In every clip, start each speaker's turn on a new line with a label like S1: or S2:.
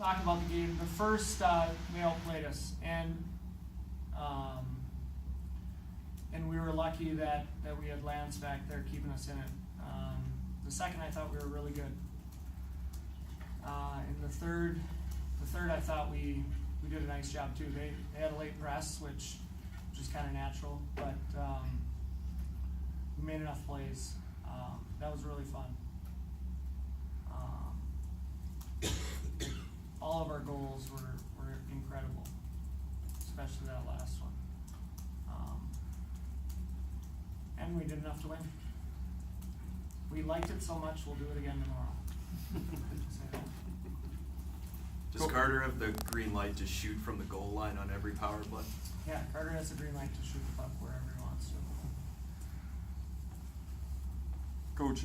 S1: talk about the game. The first we outplayed us, and we were lucky that we had Lance back there keeping us in it. The second, I thought we were really good. In the third I thought we did a nice job too. They had a late press, which is kind of natural, but we made enough plays. That was really fun. All of our goals were incredible, especially that last one. And we did enough to win. We liked it so much, we'll do it again tomorrow.
S2: Does Carter have the green light to shoot from the goal line on every power play?
S1: Yeah, Carter has the green light to shoot the puck wherever he wants to.
S3: Coach,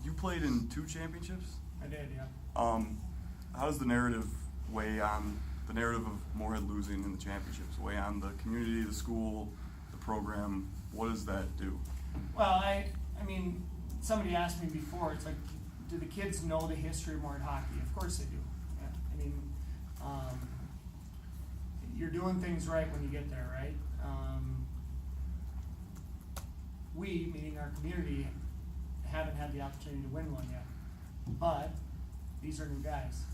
S3: you played in 2 championships?
S1: I did, yeah.
S3: How does the narrative of Moorhead losing in the championships weigh on the community, the school, the program? What does that do?
S1: Well, I mean, somebody asked me before, it's like, do the kids know the history of Moorhead hockey? Of course they do. Yeah. I mean, you're doing things right when you get there, right? We, meaning our community, haven't had the opportunity to win one yet. But these are new guys.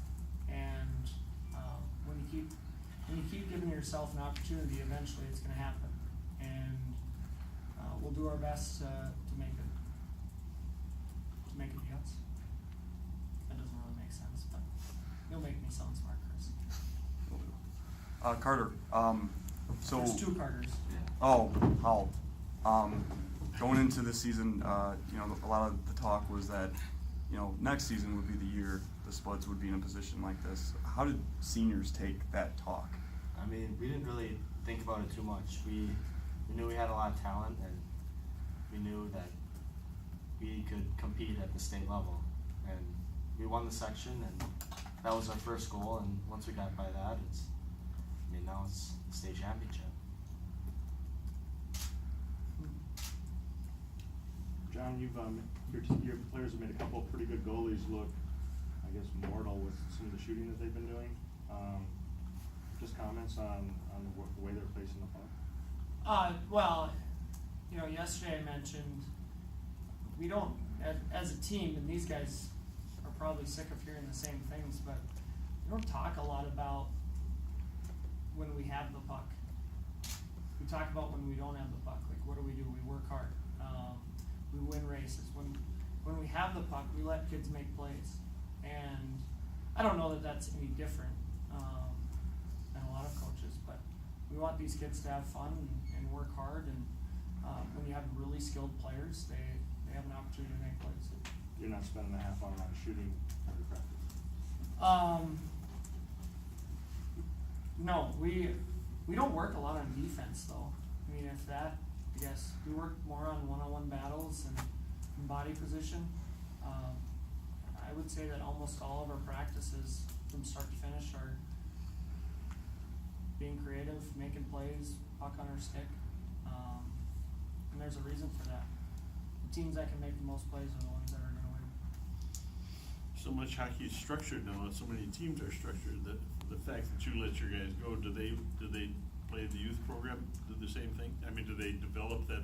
S1: And when you keep giving yourself an opportunity, eventually it's going to happen. And we'll do our best to make it yes. That doesn't really make sense, but you'll make me sound smart, Chris.
S3: Carter, so
S1: There's 2 Carters.
S3: Oh, Howell. Going into this season, a lot of the talk was that, next season would be the year the Spuds would be in a position like this. How did seniors take that talk?
S4: I mean, we didn't really think about it too much. We knew we had a lot of talent, and we knew that we could compete at the state level. And we won the section, and that was our first goal. And once we got by that, now it's the state championship.
S5: John, your players have made a couple of pretty good goalies look, I guess, mortal with some of the shooting that they've been doing. Just comments on the way they're placing the puck.
S1: Well, yesterday I mentioned we don't, as a team, and these guys are probably sick of hearing the same things, but we don't talk a lot about when we have the puck. We talk about when we don't have the puck. Like, what do? We work hard. We win races. When we have the puck, we let kids make plays. And I don't know that that's any different than a lot of coaches, but we want these kids to have fun and work hard. And when you have really skilled players, they have an opportunity to make plays.
S5: You're not spending a half hour on shooting every practice.
S1: No, we don't work a lot on defense though. I mean, if that, I guess we work more on one-on-one battles and body position. I would say that almost all of our practices from start to finish are being creative, making plays, puck on our stick, and there's a reason for that. The teams that can make the most plays are the ones that are going to win.
S6: So much hockey is structured now, and so many teams are structured that the fact that you let your guys go, do they play the youth program, do the same thing? I mean, do they develop that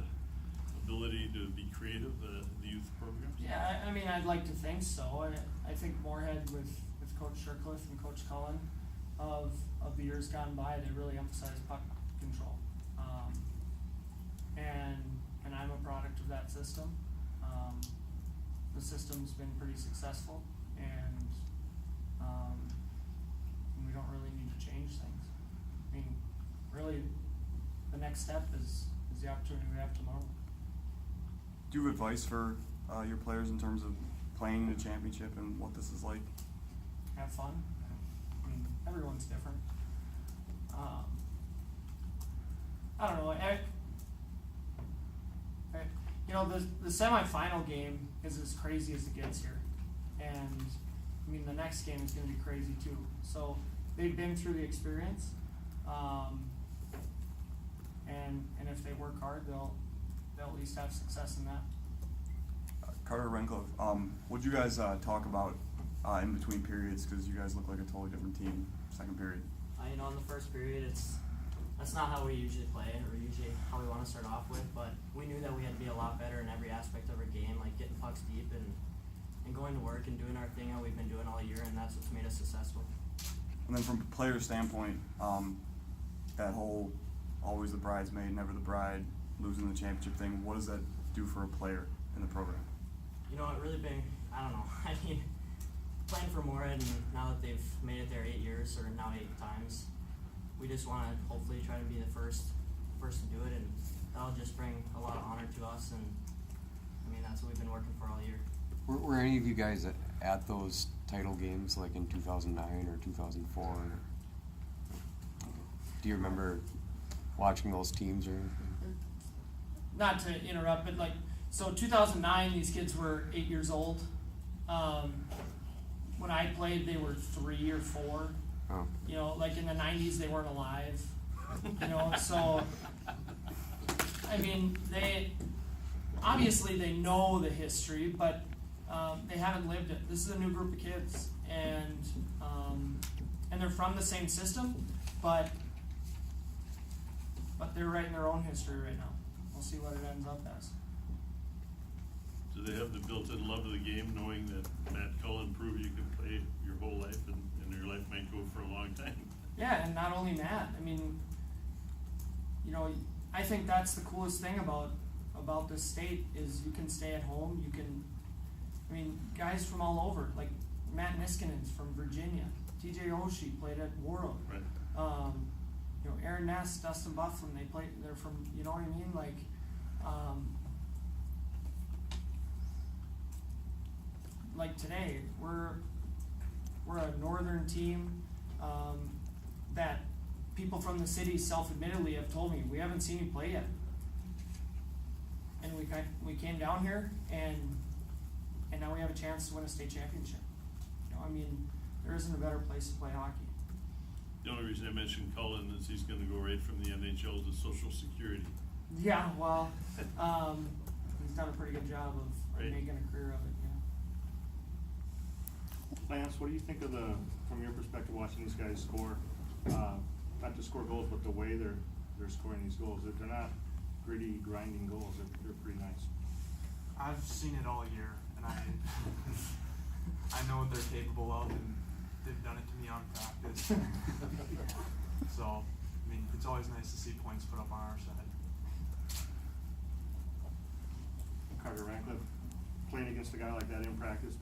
S6: ability to be creative, the youth programs?
S1: Yeah, I mean, I'd like to think so. I think Moorhead with Coach Shercliffe and Coach Cullen of the years gone by, they really emphasize puck control. And I'm a product of that system. The system's been pretty successful, and we don't really need to change things. I mean, really, the next step is the opportunity we have tomorrow.
S3: Do you have advice for your players in terms of playing in a championship and what this is like?
S1: Have fun. I mean, everyone's different. I don't know. The semifinal game is as crazy as it gets here, and I mean the next game is going to be crazy too. So they've been through the experience, and if they work hard, they'll at least have success in that.
S3: Carter Randklev, would you guys talk about in between periods? Because you guys look like a totally different team second period.
S7: In the first period, that's not how we usually play or usually how we want to start off with, but we knew that we had to be a lot better in every aspect of our game, like getting pucks deep and going to work and doing our thing how we've been doing all year, and that's what's made us successful.
S3: And then from a player standpoint, that whole always the bridesmaid, never the bride, losing the championship thing, what does that do for a player in the program?
S7: It really been, I don't know, playing for Moorhead, and now that they've made it there 8 years, or now 8 times, we just want to hopefully try to be the first to do it, and that'll just bring a lot of honor to us, and that's what we've been working for all year.
S8: Were any of you guys at those title games, like in 2009 or 2004? Do you remember watching those teams or anything?
S1: Not to interrupt, but so 2009, these kids were 8 years old. When I played, they were 3 or 4.
S8: Oh.
S1: In the 90s, they weren't alive. So they obviously they know the history, but they haven't lived it. This is a new group of kids, and they're from the same system, but they're writing their own history right now. We'll see what it ends up as.
S6: Do they have the built-in love of the game, knowing that Matt Cullen proved you can play your whole life and your life might go for a long time?
S1: Yeah, and not only Matt. I think that's the coolest thing about this state is you can stay at home. You can, guys from all over, like Matt Niskanen's from Virginia. TJ Oshie played at Warroad.
S6: Right.
S1: Aaron Ness, Dustin Bufflin, they're from, you know what I mean? Like today, we're a northern team that people from the city self-admittedly have told me, we haven't seen you play yet. And we came down here and now we have a chance to win a state championship. There isn't a better place to play hockey.
S6: The only reason I mentioned Cullen is he's going to go right from the NHL to Social Security.
S1: Yeah, well, he's done a pretty good job of making a career of it.
S5: Lance, what do you think from your perspective, watching these guys score? Not to score goals, but the way they're scoring these goals. They're not gritty, grinding goals. They're pretty nice.
S9: I've seen it all year, and I know what they're capable of, and they've done it to me on practice. So, it's always nice to see points put up on our side.
S5: Carter Randklev, playing against a guy like that in practice,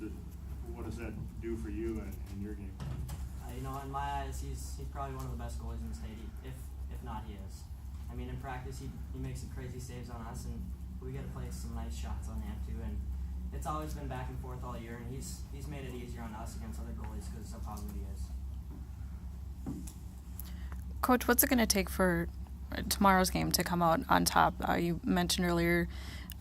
S5: what does that do for you in your game?
S7: In my eyes, he's probably one of the best goalies in the state, if not he is. In practice, he makes some crazy saves on us, and we get to play some nice shots on him too. And it's always been back and forth all year, and he's made it easier on us against other goalies because of how good he is.
S10: Coach, what's it going to take for tomorrow's game to come out on top? You mentioned earlier,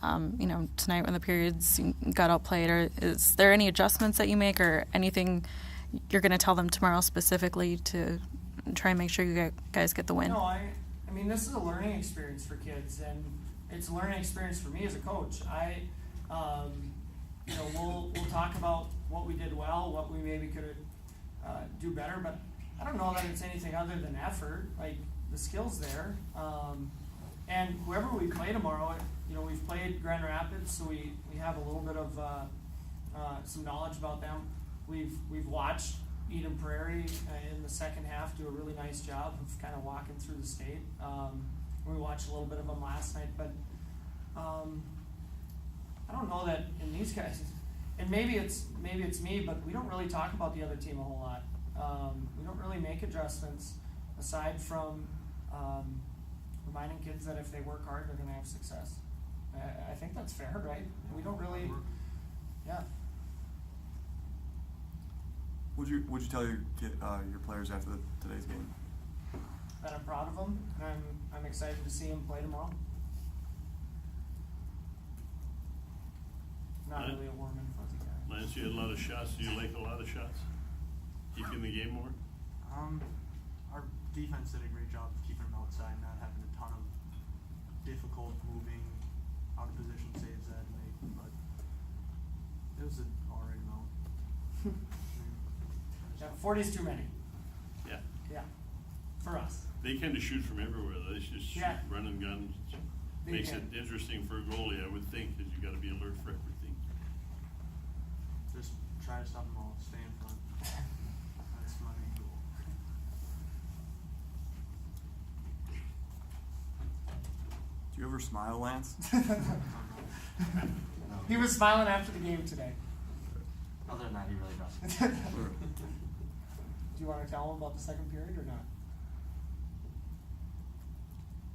S10: tonight when the periods got outplayed. Is there any adjustments that you make or anything you're going to tell them tomorrow specifically to try and make sure you guys get the win?
S1: No, this is a learning experience for kids, and it's a learning experience for me as a coach. We'll talk about what we did well, what we maybe could do better, but I don't know that it's anything other than effort. The skill's there, and whoever we play tomorrow, we've played Grand Rapids, so we have a little bit of some knowledge about them. We've watched Eden Prairie in the second half do a really nice job of kind of walking through the state. We watched a little bit of them last night, but I don't know that in these guys, and maybe it's me, but we don't really talk about the other team a whole lot. We don't really make adjustments aside from reminding kids that if they work hard, they're going to have success. I think that's fair, right? We don't really, yeah.
S3: What'd you tell your players after today's game?
S1: That I'm proud of them, and I'm excited to see them play tomorrow. Not really a warm and fuzzy guy.
S6: Lance, you had a lot of shots. Do you like a lot of shots? Keeping the game more?
S9: Our defense did a great job of keeping them outside, not having a ton of difficult moving, out of position saves that night, but it was an alright amount.
S1: 40's too many.
S6: Yeah.
S1: Yeah, for us.
S6: They kind of shoot from everywhere. They just shoot,
S1: Yeah.
S6: run and gun.
S1: They
S6: Makes
S1: can.
S6: it interesting for a goalie, I would think, because you got to be alert for everything.
S9: Just try to stop them all. Stay in front. That's my main goal.
S3: Do you ever smile, Lance?
S1: He was smiling after the game today.
S4: Other than that, he really doesn't.
S1: Do you want to tell him about the second period or not?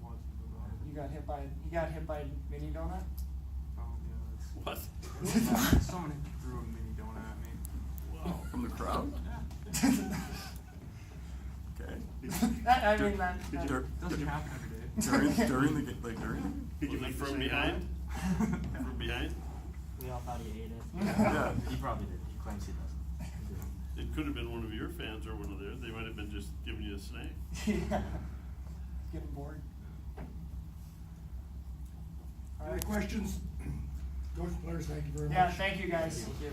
S9: What?
S1: You got hit by mini donut.
S9: Oh yeah.
S6: What?
S9: Someone threw a mini donut at me.
S6: Wow.
S3: From the crowd?
S9: Yeah.
S3: Okay.
S1: I mean that.
S3: Dur-
S9: Doesn't happen every day.
S3: during the game, like during.
S6: Was it from behind? From behind?
S7: We all thought he ate it.
S3: Yeah.
S4: He probably did. He claims he doesn't.
S6: It could have been one of your fans or one of theirs. They might have been just giving you a snack.
S1: Yeah. Getting bored. All
S11: Any
S1: right.
S11: questions? Coach, players, thank you very much.
S1: Yeah, thank you guys.
S7: Thank you.